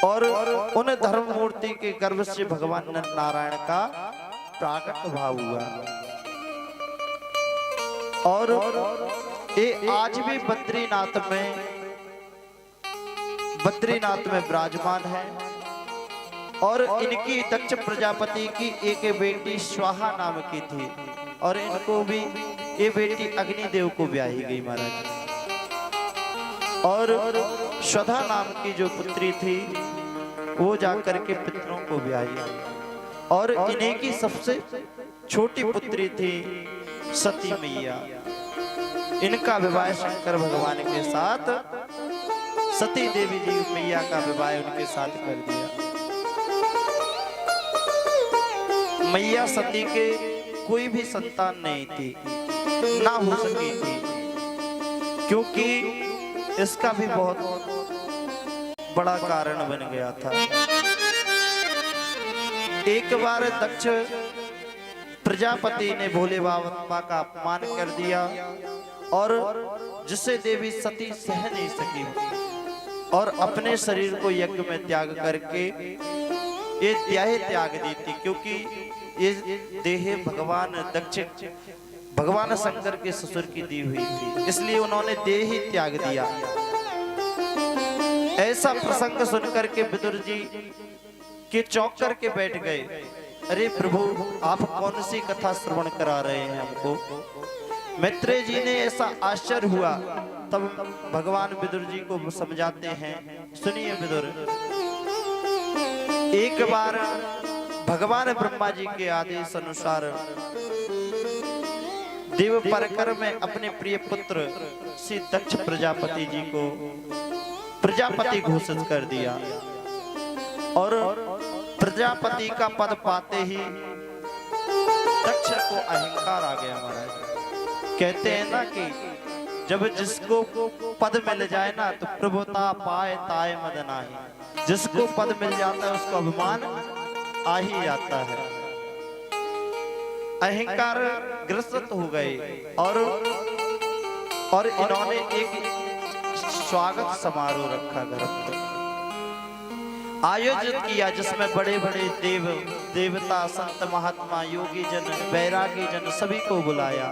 और उन धर्म मूर्ति के गर्भ से भगवान नारायण का प्राकट भाव हुआ। और ये आज भी बद्रीनाथ में विराजमान है। और इनकी दक्ष प्रजापति की एक बेटी स्वाहा नाम की थी, और इनको भी ये बेटी अग्निदेव को ब्याही गई महाराज। और स्वधा नाम की जो पुत्री थी वो जाकर के पितरों को ब्याही। और इन्हीं की सबसे छोटी पुत्री थी सती मैया। इनका विवाह शंकर भगवान के साथ, सती देवी जी मैया का विवाह उनके साथ कर दिया। मैया सती के कोई भी संतान नहीं थी, ना हो सकी थी, क्योंकि इसका भी बहुत बड़ा कारण बन गया था। एक बार दक्ष प्रजापति ने भोले बाबा का अपमान कर दिया, और जिसे देवी सती सह नहीं सकी और अपने शरीर को यज्ञ में त्याग करके ये देह त्याग दी थी। क्योंकि ये देह भगवान शंकर के ससुर की दी हुई थी, इसलिए उन्होंने देह ही त्याग दिया। ऐसा प्रसंग सुनकर के विदुर जी के चौंक करके बैठ गए। अरे प्रभु, आप कौन सी कथा श्रवण करा रहे हैं हमको? मैत्रेय जी ने ऐसा आश्चर्य हुआ। तब भगवान विदुर जी को समझाते हैं, सुनिए विदुर, एक बार भगवान ब्रह्मा जी के आदेश अनुसार देव परकर में अपने प्रिय पुत्र श्री दक्ष प्रजापति जी को प्रजापति घोषित कर दिया। और प्रजापति का पद पाते ही दक्ष को अहंकार आ गया महाराज। कहते हैं ना कि जब जिसको पद मिल जाए ना तो प्रभुता पाए ताए मद नाही। जिसको पद मिल जाता है उसको अभिमान आ ही जाता है। अहंकार ग्रसित हो गए और इन्होंने एक स्वागत समारोह रखा घर पर, आयोजित किया, जिसमें बड़े बड़े देवता, संत, महात्मा, योगी जन, वैरागी जन सभी को बुलाया।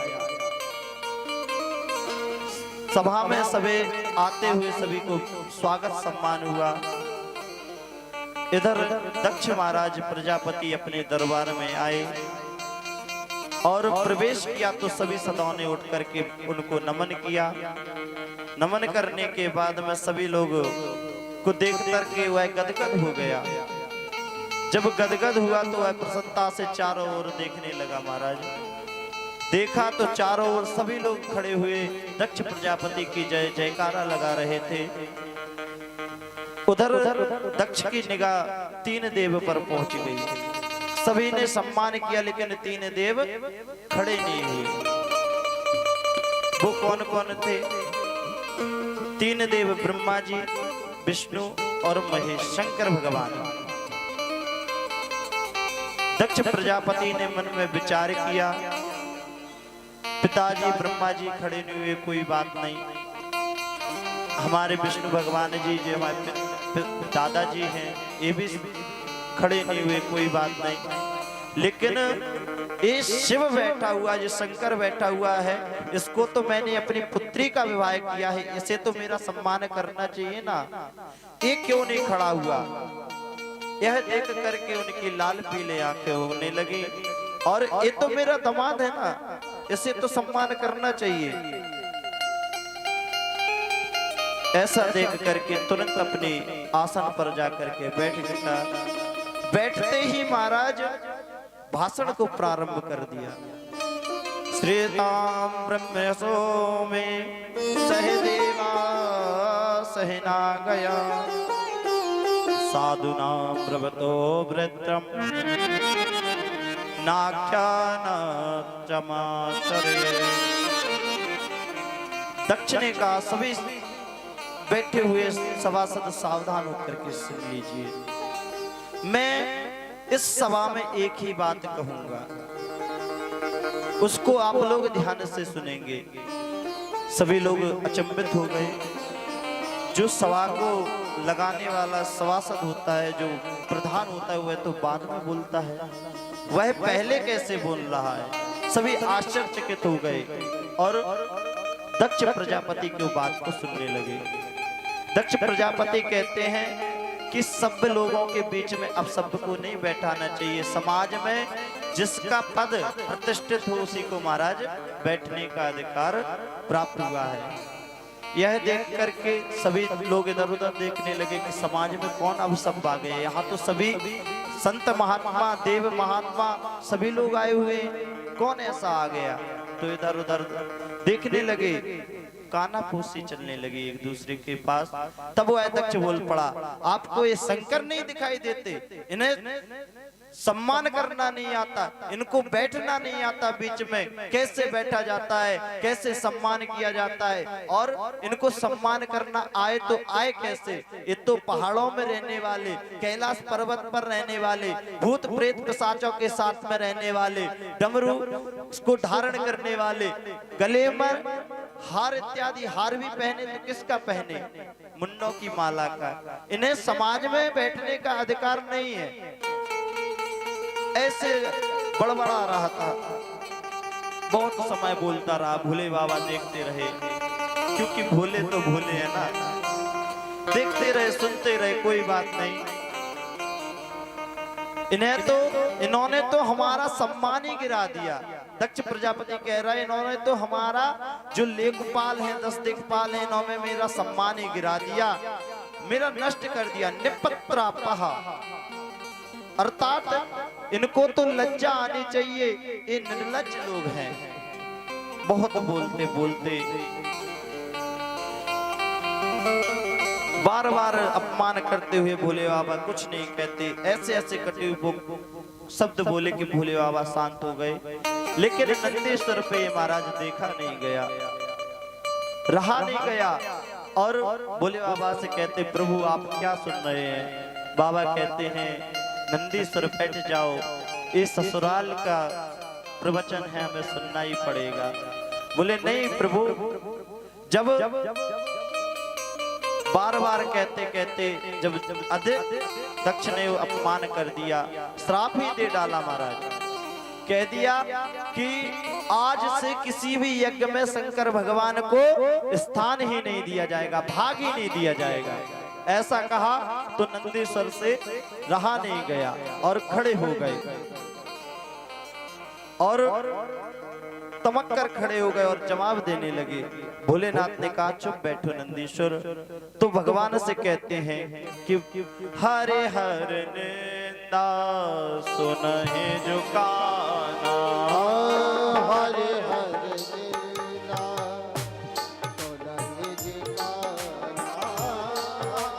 सभा में सभी आते हुए सभी को स्वागत सम्मान हुआ। इधर दक्ष महाराज प्रजापति अपने दरबार में आए और प्रवेश किया तो सभी सदाओं ने उठ करके उनको नमन किया। नमन करने के बाद में सभी लोग को देख करके वह गदगद हो गया। जब गदगद हुआ तो वह प्रसन्नता से चारों ओर देखने लगा महाराज। देखा तो चारों ओर सभी लोग खड़े हुए दक्ष प्रजापति की जय जयकारा लगा रहे थे। उधर दक्ष की निगाह तीन देव पर पहुंच गई। सभी ने सम्मान किया, लेकिन तीन देव खड़े नहीं हुए। वो कौन कौन थे? तीन देव ब्रह्मा जी, विष्णु और महेश, शंकर भगवान। दक्ष प्रजापति ने मन में विचार किया, पिताजी ब्रह्मा जी खड़े नहीं हुए, कोई बात नहीं। हमारे विष्णु भगवान जी जो हमारे दादाजी हैं ये भी खड़े नहीं हुए, कोई बात नहीं। लेकिन ये शिव बैठा हुआ, जो शंकर बैठा हुआ है, इसको तो मैंने अपनी पुत्री का विवाह किया है, इसे तो मेरा सम्मान करना चाहिए ना। ये क्यों नहीं खड़ा हुआ? यह देख करके उनकी लाल पीले आंखें होने लगी। और ये तो मेरा दामाद है ना, इसे तो सम्मान करना चाहिए। ऐसा देख करके तुरंत अपने आसन पर जाकर के बैठ गया। बैठते ही महाराज भाषण को प्रारंभ कर दिया। श्रीताम ब्रह्मसो में सहदेवा सहना गया, साधुना ब्रवतो व्रतम नाख्यान चमाचरे। दक्ष ने कहा, सभी बैठे हुए सभासद सावधान होकर के सुन लीजिए। मैं इस सभा में एक ही बात कहूंगा, उसको आप लोग ध्यान से सुनेंगे। सभी लोग अचंभित हो गए। जो सभा को लगाने वाला सभासद होता है, जो प्रधान होता है, वह तो बाद में बोलता है, वह पहले कैसे बोल रहा है। सभी आश्चर्यचकित हो गए और दक्ष प्रजापति की बात को सुनने लगे। दक्ष प्रजापति कहते हैं कि सब लोगों के बीच में अब सबको नहीं बैठाना चाहिए, समाज में जिसका पद प्रतिष्ठित हो उसी को महाराज बैठने का अधिकार प्राप्त हुआ है। यह देख करके सभी लोग इधर उधर देखने लगे कि समाज में कौन अब सब आ गए। यहाँ तो सभी संत महात्मा, देव महात्मा सभी लोग आए हुए, कौन ऐसा आ गया। तो इधर उधर देखने लगे, कानाफूसी चलने लगी एक दूसरे के पास। तब वो अध्यक्ष बोल पड़ा, आपको ये शंकर नहीं दिखाई देते, इन्हें सम्मान करना नहीं आता, इनको बैठना नहीं आता, बीच में कैसे बैठा जाता है, कैसे सम्मान किया जाता है, और इनको सम्मान करना आए तो आए कैसे। ये तो पहाड़ों में रहने वाले, कैलाश पर्वत पर रहने वाले, भूत प्रेत पिशाचों के साथ में रहने वाले, डमरू को धारण करने वाले, गले में हार इत्यादि हार भी पहने तो किसका पहने, मुन्नों की माला का। इन्हें समाज में बैठने का अधिकार नहीं है। ऐसे बड़बड़ा रहा था, बहुत समय बोलता रहा। भोले बाबा देखते रहे, क्योंकि भोले तो भोले है ना, देखते रहे, सुनते रहे, कोई बात नहीं। इन्होंने तो हमारा सम्मान ही गिरा दिया। दक्ष प्रजापति कह रहा है, इन्होंने तो हमारा जो लेखपाल है, 10 लेखपाल है, इन्होंने मेरा सम्मान ही गिरा दिया, मेरा नष्ट कर दिया। निपत्रापहा, अर्थात इनको तो लज्जा आनी चाहिए, ये निर्लज्ज लोग हैं। बहुत बोलते बोलते बार बार अपमान करते हुए भोले बाबा कुछ नहीं कहते, ऐसे ऐसे कटे हुए शब्द बोले कि भोले बाबा शांत हो गए। लेकिन नंदीश्वर पे महाराज देखा नहीं गया, रहा नहीं गया, और भोले बाबा से कहते, प्रभु आप क्या सुन रहे हैं। बाबा कहते हैं, नंदीश्वर बैठ जाओ, ये ससुराल का प्रवचन है, हमें सुनना ही पड़ेगा। बोले नहीं प्रभु, जब बार बार कहते कहते जब अधिक दक्ष ने अपमान कर दिया, श्राप ही दे डाला महाराज। कह दिया कि आज से किसी भी यज्ञ में शंकर भगवान को स्थान ही नहीं दिया जाएगा, भाग ही नहीं दिया जाएगा। ऐसा कहा तो नंदीश्वर से रहा नहीं गया और खड़े हो गए, और तमक कर खड़े हो गए और जवाब देने लगे। भोलेनाथ ने कहा, चुप बैठो नंदीश्वर। तो भगवान से कहते हैं कि हरे हर निंदा सुनहि जो का